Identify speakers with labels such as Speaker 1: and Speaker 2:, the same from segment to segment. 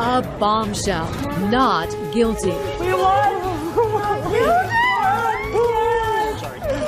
Speaker 1: A bombshell. Not guilty.
Speaker 2: We won!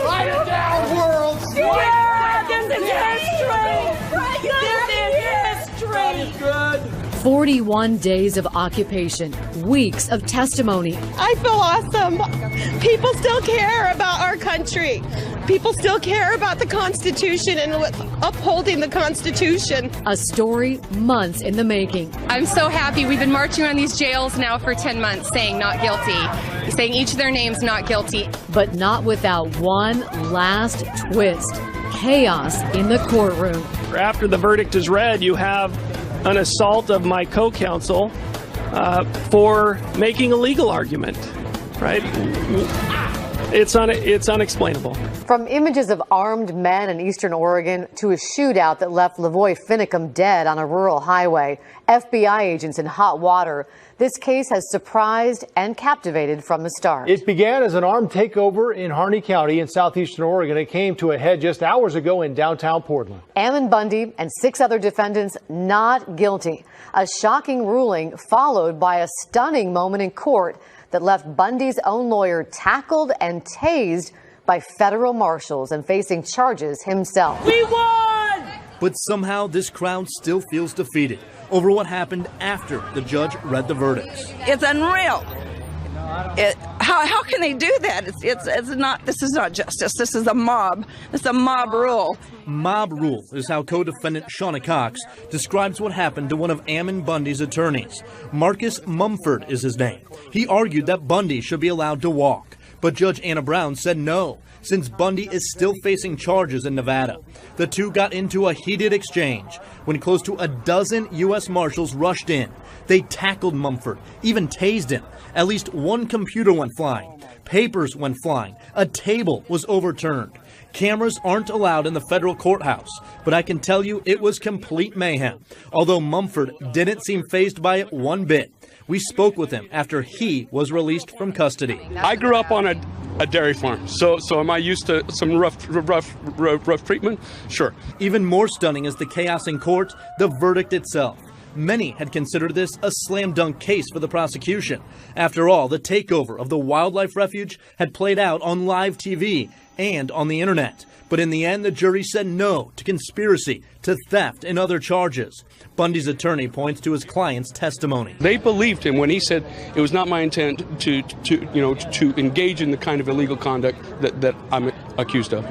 Speaker 3: Write it down, world!
Speaker 2: Yeah, this is history! This is history!
Speaker 3: Good.
Speaker 1: 41 days of occupation, weeks of testimony.
Speaker 4: I feel awesome. People still care about our country. People still care about the Constitution and upholding the Constitution.
Speaker 1: A story months in the making.
Speaker 5: I'm so happy. We've been marching on these jails now for 10 months saying not guilty, saying each of their names not guilty.
Speaker 1: But not without one last twist. Chaos in the courtroom.
Speaker 6: After the verdict is read, you have an assault of my co-counsel for making a legal argument, right? It's unexplainable.
Speaker 7: From images of armed men in eastern Oregon to a shootout that left Lavoy Finicum dead on a rural highway, FBI agents in hot water, this case has surprised and captivated from the start.
Speaker 8: It began as an armed takeover in Harney County in southeastern Oregon. It came to a head just hours ago in downtown Portland.
Speaker 7: Ammon Bundy and 6 other defendants not guilty. A shocking ruling followed by a stunning moment in court that left Bundy's own lawyer tackled and tased by federal marshals and facing charges himself.
Speaker 2: We won!
Speaker 9: But somehow this crowd still feels defeated over what happened after the judge read the verdicts.
Speaker 10: It's unreal. How can they do that? This is not justice. This is a mob. It's a mob rule.
Speaker 9: Mob rule is how co-defendant Shauna Cox describes what happened to one of Ammon Bundy's attorneys. Marcus Mumford is his name. He argued that Bundy should be allowed to walk, but Judge Anna Brown said no, since Bundy is still facing charges in Nevada. The two got into a heated exchange when close to a dozen U.S. Marshals rushed in. They tackled Mumford, even tased him. At least one computer went flying. Papers went flying. A table was overturned. Cameras aren't allowed in the federal courthouse, but I can tell you it was complete mayhem, although Mumford didn't seem fazed by it one bit. We spoke with him after he was released from custody.
Speaker 11: I grew up on a dairy farm, so am I used to some rough treatment? Sure.
Speaker 9: Even more stunning is the chaos in court, the verdict itself. Many had considered this a slam dunk case for the prosecution. After all, the takeover of the wildlife refuge had played out on live TV and on the internet. But in the end, the jury said no to conspiracy, to theft, and other charges. Bundy's attorney points to his client's testimony.
Speaker 11: They believed him when he said it was not my intent to engage in the kind of illegal conduct that I'm accused of.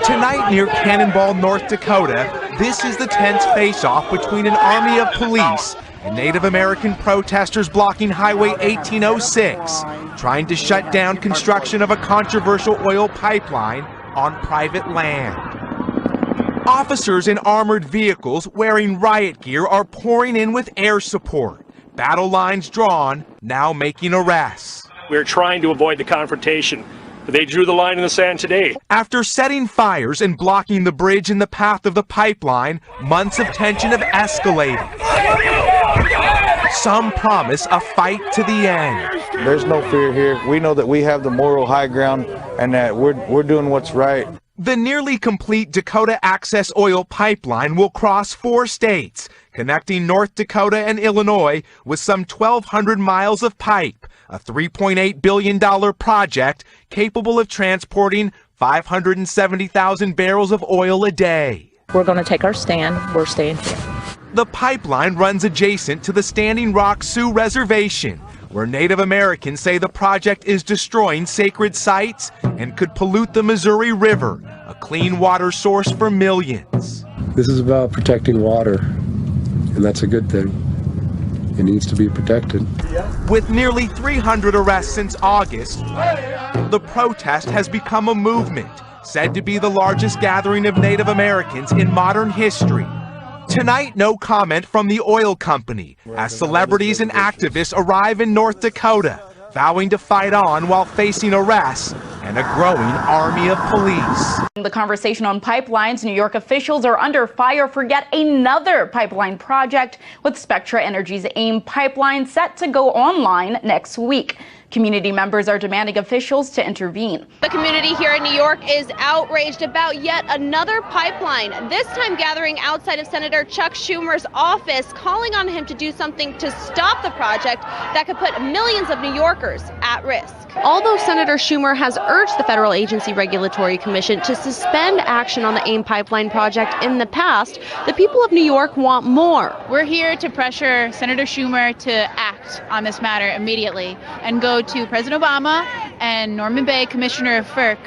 Speaker 12: Tonight near Cannonball, North Dakota, this is the tense face-off between an army of police and Native American protesters blocking Highway 1806, trying to shut down construction of a controversial oil pipeline on private land. Officers in armored vehicles wearing riot gear are pouring in with air support. Battle lines drawn, now making arrests.
Speaker 6: We're trying to avoid the confrontation. They drew the line in the sand today.
Speaker 12: After setting fires and blocking the bridge in the path of the pipeline, months of tension have escalated. Some promise a fight to the end.
Speaker 13: There's no fear here. We know that we have the moral high ground and that we're doing what's right.
Speaker 12: The nearly complete Dakota Access Oil Pipeline will cross 4 states, connecting North Dakota and Illinois with some 1,200 miles of pipe, a $3.8 billion project capable of transporting 570,000 barrels of oil a day.
Speaker 14: We're going to take our stand. We're staying here.
Speaker 12: The pipeline runs adjacent to the Standing Rock Sioux Reservation, where Native Americans say the project is destroying sacred sites and could pollute the Missouri River, a clean water source for millions.
Speaker 15: This is about protecting water, and that's a good thing. It needs to be protected.
Speaker 12: With nearly 300 arrests since August, the protest has become a movement, said to be the largest gathering of Native Americans in modern history. Tonight, no comment from the oil company, as celebrities and activists arrive in North Dakota, vowing to fight on while facing arrests and a growing army of police.
Speaker 16: The conversation on pipelines, New York officials are under fire for yet another pipeline project, with Spectra Energy's AIM pipeline set to go online next week. Community members are demanding officials to intervene.
Speaker 17: The community here in New York is outraged about yet another pipeline, this time gathering outside of Senator Chuck Schumer's office, calling on him to do something to stop the project that could put millions of New Yorkers at risk. Although Senator Schumer has urged the Federal Agency Regulatory Commission to suspend action on the AIM pipeline project in the past, the people of New York want more.
Speaker 18: We're here to pressure Senator Schumer to act on this matter immediately and go to President Obama and Norman Bay, Commissioner of FERC,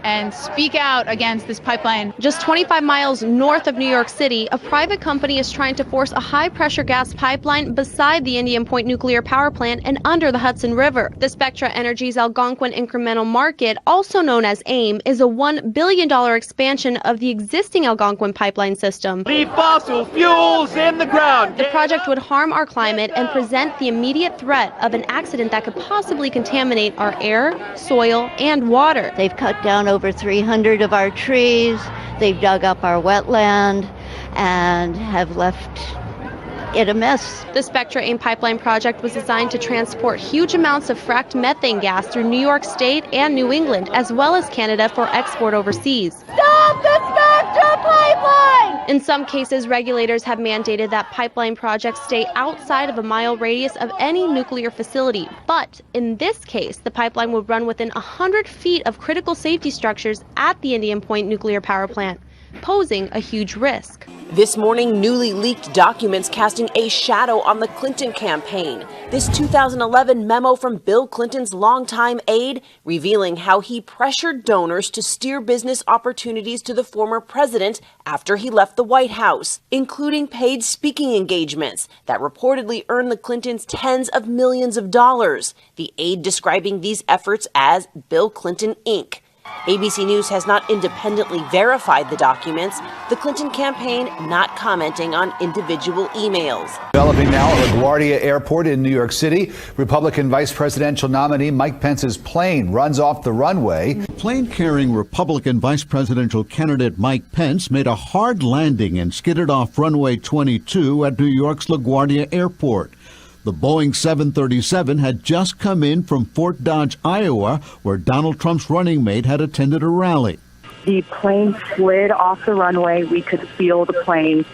Speaker 18: and speak out against this pipeline.
Speaker 17: Just 25 miles north of New York City, a private company is trying to force a high-pressure gas pipeline beside the Indian Point nuclear power plant and under the Hudson River. The Spectra Energy's Algonquin Incremental Market, also known as AIM, is a $1 billion expansion of the existing Algonquin pipeline system.
Speaker 3: Leave fossil fuels in the ground.
Speaker 17: The project would harm our climate and present the immediate threat of an accident that could possibly contaminate our air, soil, and water.
Speaker 19: They've cut down over 300 of our trees. They've dug up our wetland and have left it a mess.
Speaker 17: The Spectra AIM pipeline project was designed to transport huge amounts of fracked methane gas through New York State and New England, as well as Canada for export overseas.
Speaker 2: Stop the Spectra pipeline!
Speaker 17: In some cases, regulators have mandated that pipeline projects stay outside of a mile radius of any nuclear facility. But in this case, the pipeline would run within 100 feet of critical safety structures at the Indian Point nuclear power plant, posing a huge risk.
Speaker 20: This morning, newly leaked documents casting a shadow on the Clinton campaign. This 2011 memo from Bill Clinton's longtime aide revealing how he pressured donors to steer business opportunities to the former president after he left the White House, including paid speaking engagements that reportedly earned the Clintons tens of millions of dollars. The aide describing these efforts as Bill Clinton Inc. ABC News has not independently verified the documents, the Clinton campaign not commenting on individual emails.
Speaker 21: Developing now at LaGuardia Airport in New York City, Republican vice presidential nominee Mike Pence's plane runs off the runway.
Speaker 22: Plane-carrying Republican vice presidential candidate Mike Pence made a hard landing and skidded off runway 22 at New York's LaGuardia Airport. The Boeing 737 had just come in from Fort Dodge, Iowa, where Donald Trump's running mate had attended a rally.
Speaker 23: The plane slid off the runway. We could feel the plane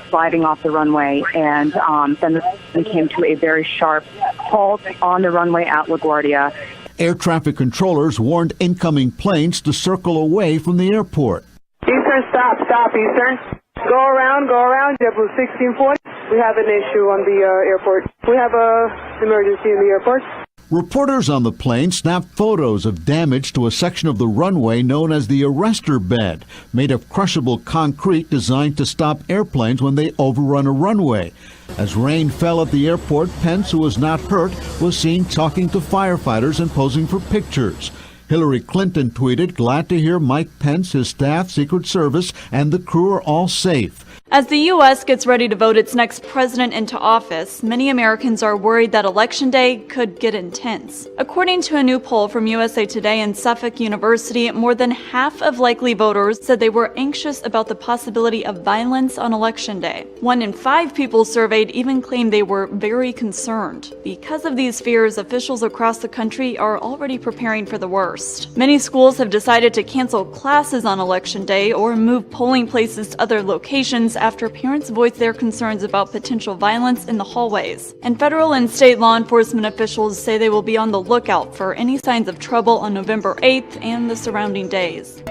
Speaker 23: sliding off the runway, and then the plane came to a very sharp halt on the runway at LaGuardia.
Speaker 22: Air traffic controllers warned incoming planes to circle away from the airport.
Speaker 24: Eastern, stop, Eastern. Go around, JetBlue 1640. We have an issue on the airport. We have an emergency in the airport.
Speaker 22: Reporters on the plane snapped photos of damage to a section of the runway known as the arrestor bed, made of crushable concrete designed to stop airplanes when they overrun a runway. As rain fell at the airport, Pence, who was not hurt, was seen talking to firefighters and posing for pictures. Hillary Clinton tweeted, "Glad to hear Mike Pence, his staff, Secret Service, and the crew are all safe."
Speaker 25: As the U.S. gets ready to vote its next president into office, many Americans are worried that Election Day could get intense. According to a new poll from USA Today and Suffolk University, more than half of likely voters said they were anxious about the possibility of violence on Election Day. 1 in 5 people surveyed even claimed they were very concerned. Because of these fears, officials across the country are already preparing for the worst. Many schools have decided to cancel classes on Election Day or move polling places to other locations after parents voiced their concerns about potential violence in the hallways. And federal and state law enforcement officials say they will be on the lookout for any signs of trouble on November 8th and the surrounding days.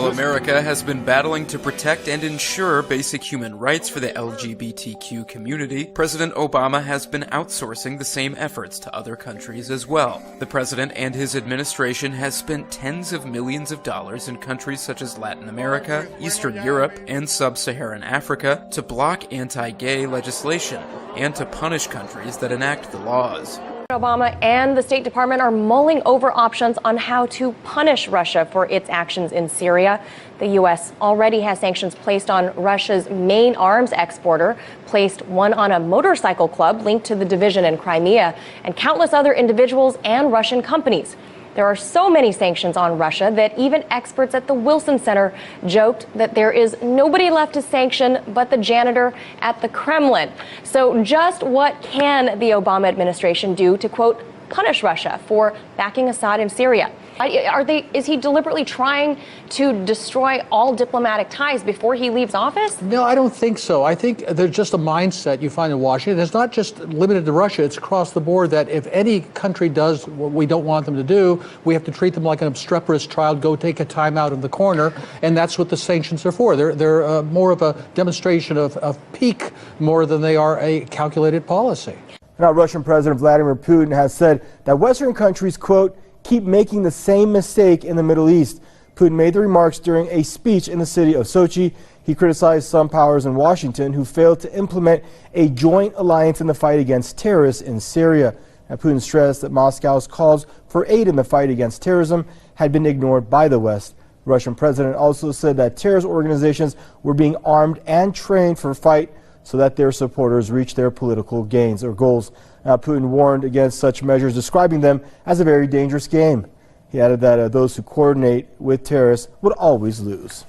Speaker 26: America has been battling to protect and ensure basic human rights for the LGBTQ community. President Obama has been outsourcing the same efforts to other countries as well. The president and his administration has spent tens of millions of dollars in countries such as Latin America, Eastern Europe, and Sub-Saharan Africa to block anti-gay legislation and to punish countries that enact the laws.
Speaker 27: Obama and the State Department are mulling over options on how to punish Russia for its actions in Syria. The U.S. already has sanctions placed on Russia's main arms exporter, placed one on a motorcycle club linked to the division in Crimea, and countless other individuals and Russian companies. There are so many sanctions on Russia that even experts at the Wilson Center joked that there is nobody left to sanction but the janitor at the Kremlin. So just what can the Obama administration do to, quote, punish Russia for backing Assad in Syria? Is he deliberately trying to destroy all diplomatic ties before he leaves office?
Speaker 1: No, I don't think so. I think there's just a mindset you find in Washington. It's not just limited to Russia. It's across the board that if any country does what we don't want them to do, we have to treat them like an obstreperous child, go take a time out in the corner, and that's what the sanctions are for. They're more of a demonstration of pique more than they are a calculated policy.
Speaker 4: Now, Russian President Vladimir Putin has said that Western countries, quote, keep making the same mistake in the Middle East. Putin made the remarks during a speech in the city of Sochi. He criticized some powers in Washington who failed to implement a joint alliance in the fight against terrorists in Syria. Now, Putin stressed that Moscow's calls for aid in the fight against terrorism had been ignored by the West. The Russian president also said that terrorist organizations were being armed and trained for fight so that their supporters reach their political gains or goals. Putin warned against such measures, describing them as a very dangerous game. He added that those who coordinate with terrorists would always lose.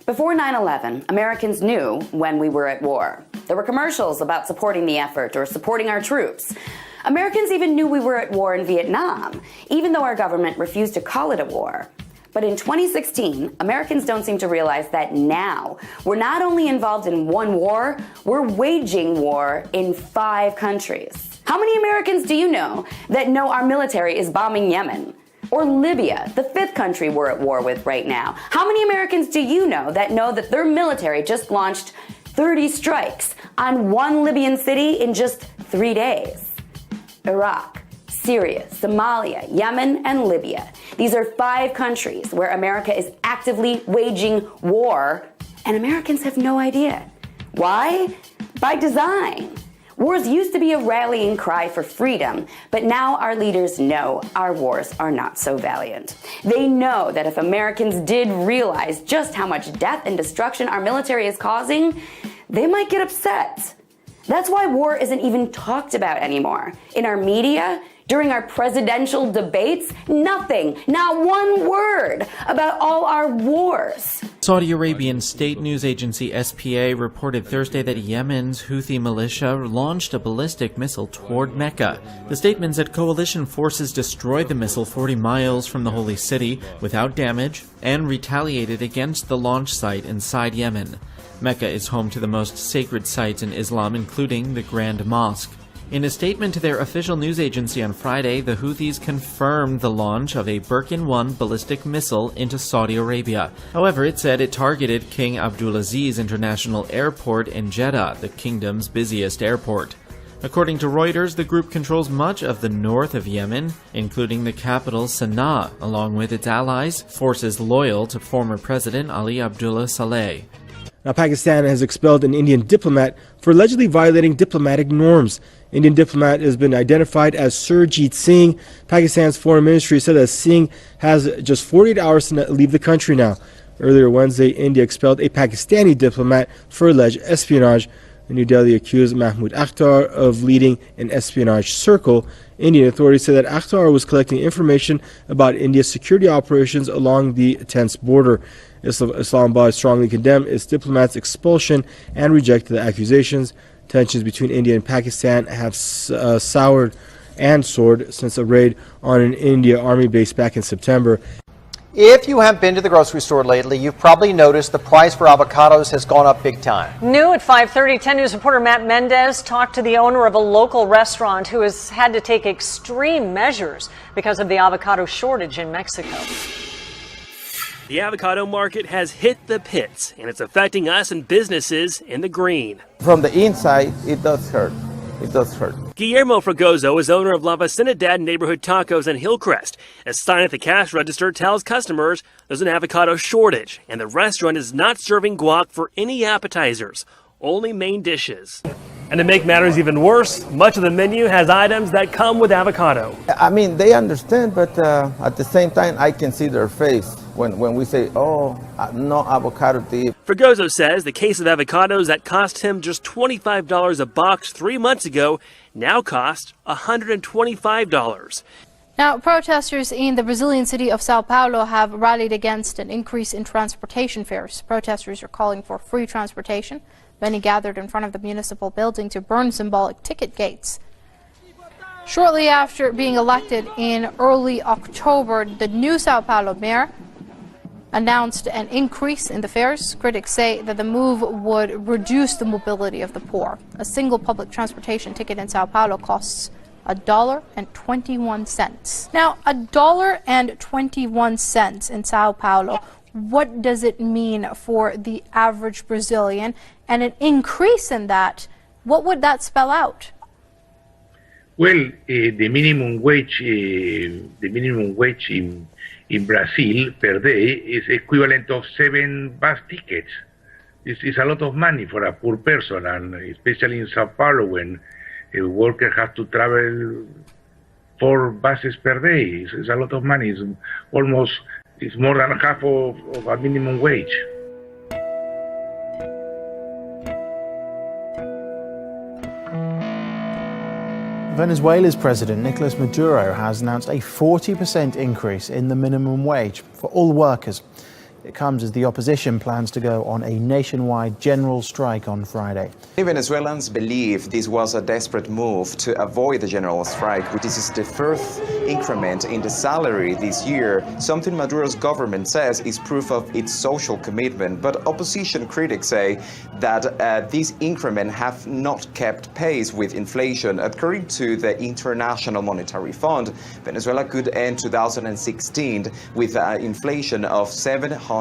Speaker 5: Before 9/11, Americans knew when we were at war. There were commercials about supporting the effort or supporting our troops. Americans even knew we were at war in Vietnam, even though our government refused to call it a war. But in 2016, Americans don't seem to realize that now we're not only involved in one war, we're waging war in 5 countries. How many Americans do you know that know our military is bombing Yemen? Or Libya, the 5th country we're at war with right now? How many Americans do you know that their military just launched 30 strikes on one Libyan city in just 3 days? Iraq, Syria, Somalia, Yemen, and Libya. These are 5 countries where America is actively waging war, and Americans have no idea. Why? By design. Wars used to be a rallying cry for freedom, but now our leaders know our wars are not so valiant. They know that if Americans did realize just how much death and destruction our military is causing, they might get upset. That's why war isn't even talked about anymore. In our media, during our presidential debates, nothing, not one word about all our wars.
Speaker 7: Saudi Arabian state news agency SPA reported Thursday that Yemen's Houthi militia launched a ballistic missile toward Mecca. The statement said coalition forces destroyed the missile 40 miles from the holy city without damage and retaliated against the launch site inside Yemen. Mecca is home to the most sacred sites in Islam, including the Grand Mosque. In a statement to their official news agency on Friday, the Houthis confirmed the launch of a Birkin 1 ballistic missile into Saudi Arabia. However, it said it targeted King Abdulaziz International Airport in Jeddah, the kingdom's busiest airport. According to Reuters, the group controls much of the north of Yemen, including the capital Sana'a, along with its allies, forces loyal to former President Ali Abdullah Saleh.
Speaker 4: Now, Pakistan has expelled an Indian diplomat for allegedly violating diplomatic norms. Indian diplomat has been identified as Surjit Singh. Pakistan's foreign ministry said that Singh has just 48 hours to leave the country now. Earlier Wednesday, India expelled a Pakistani diplomat for alleged espionage. New Delhi accused Mahmoud Akhtar of leading an espionage circle. Indian authorities said that Akhtar was collecting information about India's security operations along the tense border. Islamabad strongly condemned its diplomat's expulsion and rejected the accusations. Tensions between India and Pakistan have soured and soared since a raid on an Indian army base back in September.
Speaker 8: If you have been to the grocery store lately, you've probably noticed the price for avocados has gone up big time.
Speaker 9: New at 5:30, 10 News reporter Matt Mendez talked to the owner of a local restaurant who has had to take extreme measures because of the avocado shortage in Mexico.
Speaker 10: The avocado market has hit the pits, and it's affecting us and businesses in the green.
Speaker 28: From the inside, it does hurt. It does hurt.
Speaker 10: Guillermo Fragoso is owner of La Vicinidad Neighborhood Tacos in Hillcrest. A sign at the cash register tells customers there's an avocado shortage, and the restaurant is not serving guac for any appetizers, only main dishes.
Speaker 3: And to make matters even worse, much of the menu has items that come with avocado.
Speaker 28: I mean, they understand, but at the same time, I can see their face when we say, oh, no avocado dip.
Speaker 10: Fragoso says the case of avocados that cost him just $25 a box 3 months ago now cost $125.
Speaker 6: Now, protesters in the Brazilian city of Sao Paulo have rallied against an increase in transportation fares. Protesters are calling for free transportation. Many gathered in front of the municipal building to burn symbolic ticket gates. Shortly after being elected in early October, the new Sao Paulo mayor announced an increase in the fares. Critics say that the move would reduce the mobility of the poor. A single public transportation ticket in Sao Paulo costs $1.21. Now, $1.21 in Sao Paulo. What does it mean for the average Brazilian? And an increase in that, what would that spell out?
Speaker 11: Well, the minimum wage in Brazil per day is equivalent of 7 bus tickets. This is a lot of money for a poor person, and especially in Sao Paulo when a worker has to travel 4 buses per day. It's a lot of money. It's more than half of a minimum wage.
Speaker 12: Venezuela's President Nicolas Maduro has announced a 40% increase in the minimum wage for all workers. It comes as the opposition plans to go on a nationwide general strike on Friday.
Speaker 13: Venezuelans believe this was a desperate move to avoid the general strike, which is the first increment in the salary this year, something Maduro's government says is proof of its social commitment. But opposition critics say that this increment have not kept pace with inflation. According to the International Monetary Fund, Venezuela could end 2016 with inflation of 700%.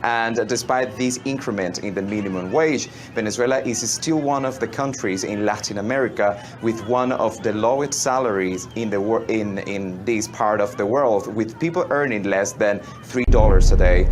Speaker 13: And despite this increment in the minimum wage, Venezuela is still one of the countries in Latin America with one of the lowest salaries in this part of the world, with people earning less than $3 a day.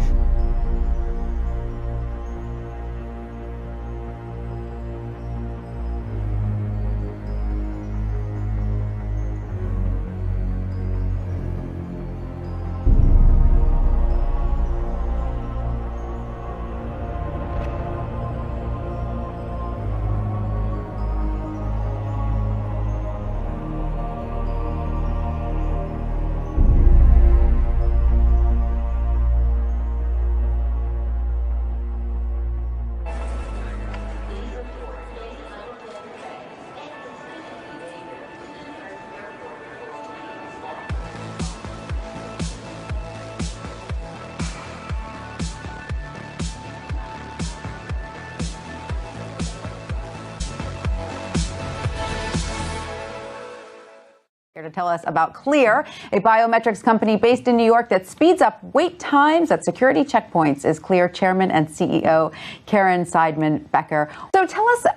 Speaker 14: Here to tell us about Clear, a biometrics company based in New York that speeds up wait times at security checkpoints, is Clear Chairman and CEO Karen Seidman Becker. So tell us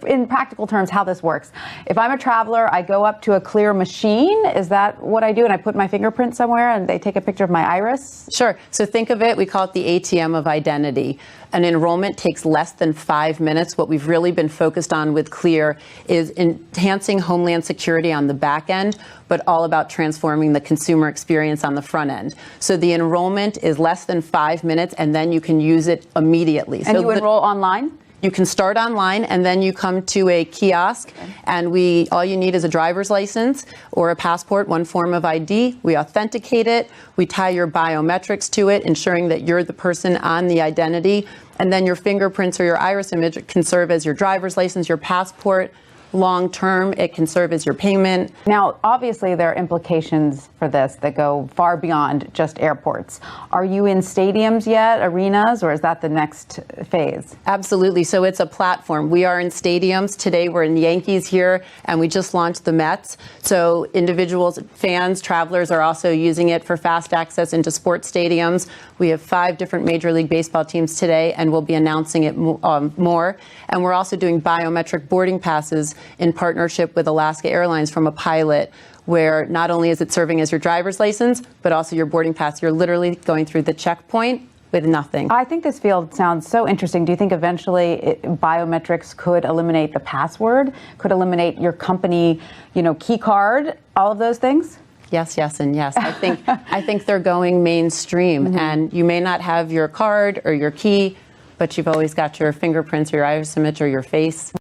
Speaker 14: in practical terms how this works. If I'm a traveler, I go up to a Clear machine. Is that what I do? And I put my fingerprint somewhere and they take a picture of my iris?
Speaker 15: Sure. So think of it, we call it the ATM of identity. An enrollment takes less than 5 minutes. What we've really been focused on with Clear is enhancing Homeland Security on the back end, but all about transforming the consumer experience on the front end. So the enrollment is less than 5 minutes, and then you can use it immediately.
Speaker 14: And you enroll online?
Speaker 15: You can start online, and then you come to a kiosk, and all you need is a driver's license or a passport, one form of ID. We authenticate it. We tie your biometrics to it, ensuring that you're the person on the identity. And then your fingerprints or your iris image can serve as your driver's license, your passport. Long term, it can serve as your payment.
Speaker 14: Now, obviously, there are implications for this that go far beyond just airports. Are you in stadiums yet, arenas, or is that the next phase?
Speaker 15: Absolutely. So it's a platform. We are in stadiums. Today, we're in Yankees here, and we just launched the Mets. So individuals, fans, travelers are also using it for fast access into sports stadiums. We have 5 different Major League Baseball teams today, and we'll be announcing it more. And we're also doing biometric boarding passes in partnership with Alaska Airlines from a pilot, where not only is it serving as your driver's license, but also your boarding pass. You're literally going through the checkpoint with nothing.
Speaker 14: I think this field sounds so interesting. Do you think eventually biometrics could eliminate the password, could eliminate your company, key card, all of those things?
Speaker 15: Yes, yes, and yes. I think they're going mainstream, and you may not have your card or your key, but you've always got your fingerprints or your iris image or your face.